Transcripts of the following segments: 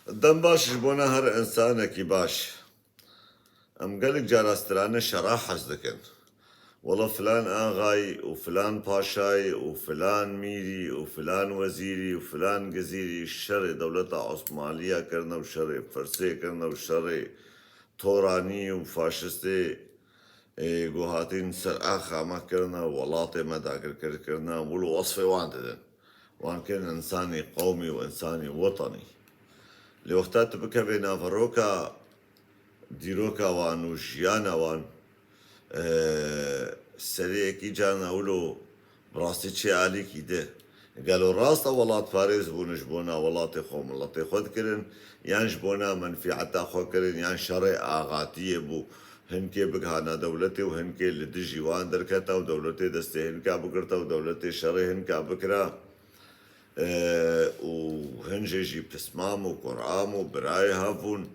الدم باش جبونا هر إنسانك باش. أم قالك جاراسترانة شراحة ذكن. والله فلان آغاي وفلان باشاي وفلان ميري وفلان وزيري وفلان جزيري الشر دولة عثمانية كرنا وشر فرسي كرنا وشر توراني وفاشستي جوهاتين سر آخا ما كرنا ولاطي ما داكر كرنا ولو وصفي وانددن وان كان إنساني قومي وإنساني وطني لوقتات بكبنا فروكا ديروكا وان وجيانا وان سريكي جانا ولو براستي تشي عليكي ده قالوا راستا ولات فارس بونجبونا ولاتي خوم ولاتي خود كرن يعني جبونا منفي حتى خو كرن يعني شرع آغاتية بو هنكي بقهانا دولتي وهنكي اللي دجي وان دركتا ودولتي دستي هنكا بقرتا ودولتي شرع هنكا بكرا وهنجي بتسمام وقرآم وبراي هافون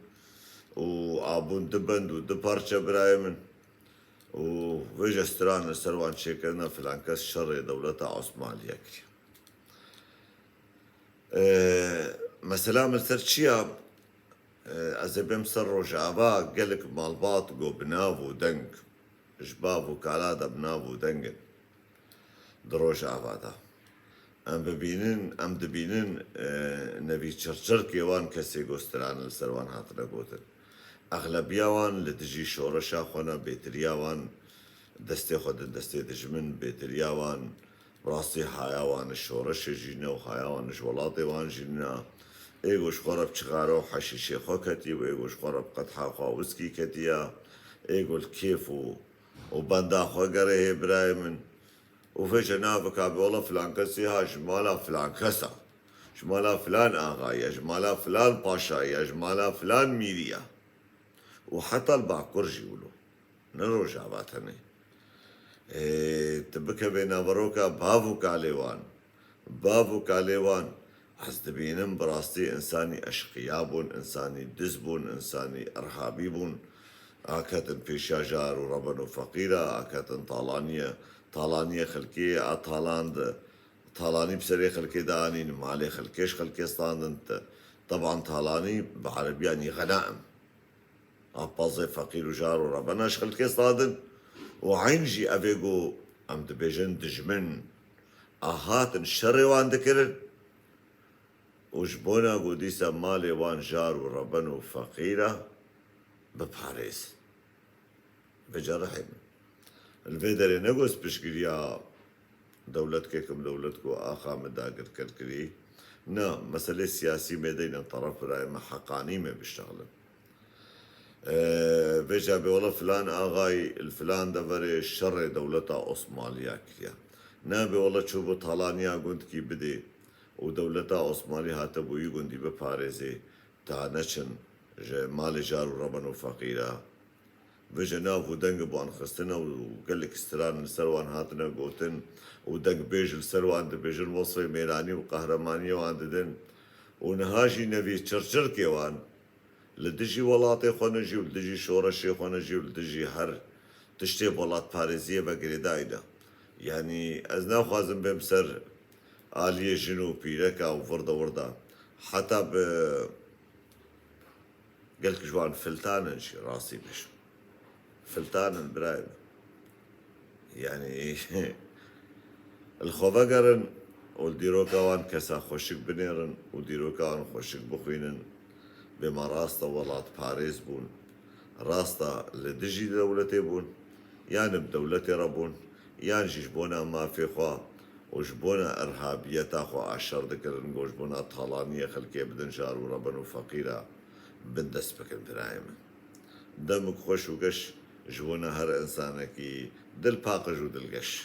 وابون دبند ودبارشا براي من وفيجا ستران سروان شيكرنا في العنكاس شر دولة عثمانية كري. مثلا مثل شياب أزبم سر رجعبا قلك مالبات جو بنافو دنك جبابو كالادا بنافو دنجن دروج عبادا ام ببینن ام دبینن نبی چرچر کیوان کسی گستران لسروان هاتنا گوتن اغلبیاوان لدجی شورشا خونا بیتریاوان دستی خود دستی دجمن بیتریاوان براستی حیاوان شورش جینا و حیاوان جولاتی وان جینا ایگوش خورب چغارو حشیشی خو کتی و ایگوش خورب قطحا خواوسکی کتیا ایگول کیف و بندا خو گره برايمن وفي جنابك أبي والله فلان كسيها جمالا فلان كسا جمالا فلان آغا يا جمالا فلان باشا يا جمالا فلان ميريا وحتى الباكور جيولو نرو جاباتني تبكى بين بروكا بافو كاليوان حسدبينم براستي إنساني أشقيابون إنساني دزبون إنساني أرهابيبون آكاتن في شجار وربن وفقيرة آكاتن طالانية خلكية طالاني بسري خلكي داني مالي خلكيش خلكي ستاندنت طبعا طالاني بعربي يعني غنائم أبازي فقير وجار وربناش خلكي ستاندن وعينجي أفيقو أم دبيجن دجمن أهاتن شري وان دكرن وجبونا قديسة مالي وان جار وربن وفقيرة بباريس بجرحم الفيدري نقص بشكريا دولتكم دولتكو آخا مداقر كركري نا مسألة سياسي مدينة طرف راي ما حقاني ما بيشتغلن بيجا بيولا فلان آغاي الفلان دفري الشر دولتا عثمانية كريا نا بيولا شوبو طالانيا قند كي بدي ودولتا عثماني هاتبو يقندي بباريزي تا نشن مال جار وربن وفقيرة بجنا ودنگ بوان خستنا وقالك استران سروان هاتنا قوتن ودنگ بيج السروان بيج الوصفي ميلاني وقهرمانية وانددن ونهاجي نبي تشرشر كيوان لدجي ولاتي خونجي ولدجي شورشي خونجي ولدجي هر تشتي ولات باريزية بقريداينا يعني ازنا خوازم بمسر آلية جنوبي لكا وفردا حتى قالك جوان فلتانا شي راسي بش فلتانا برايم يعني الخوفقرن والديروكا وان كسا خوشك بنيرن وديروكا وان خوشك بخوينن بما راستا ولات باريس بون راستا لدجي دولتي بون يعني بدولتي ربون يعني جيجبونا ما في خوا وجبونا إرهابية تاخو عشر ذكرن وجبونا طالانية خلقية بدن جار وربن وفقيرة بندس بكن برايم دمك خوش وقش جبونا هر إنسانكي دل باقج ودل قش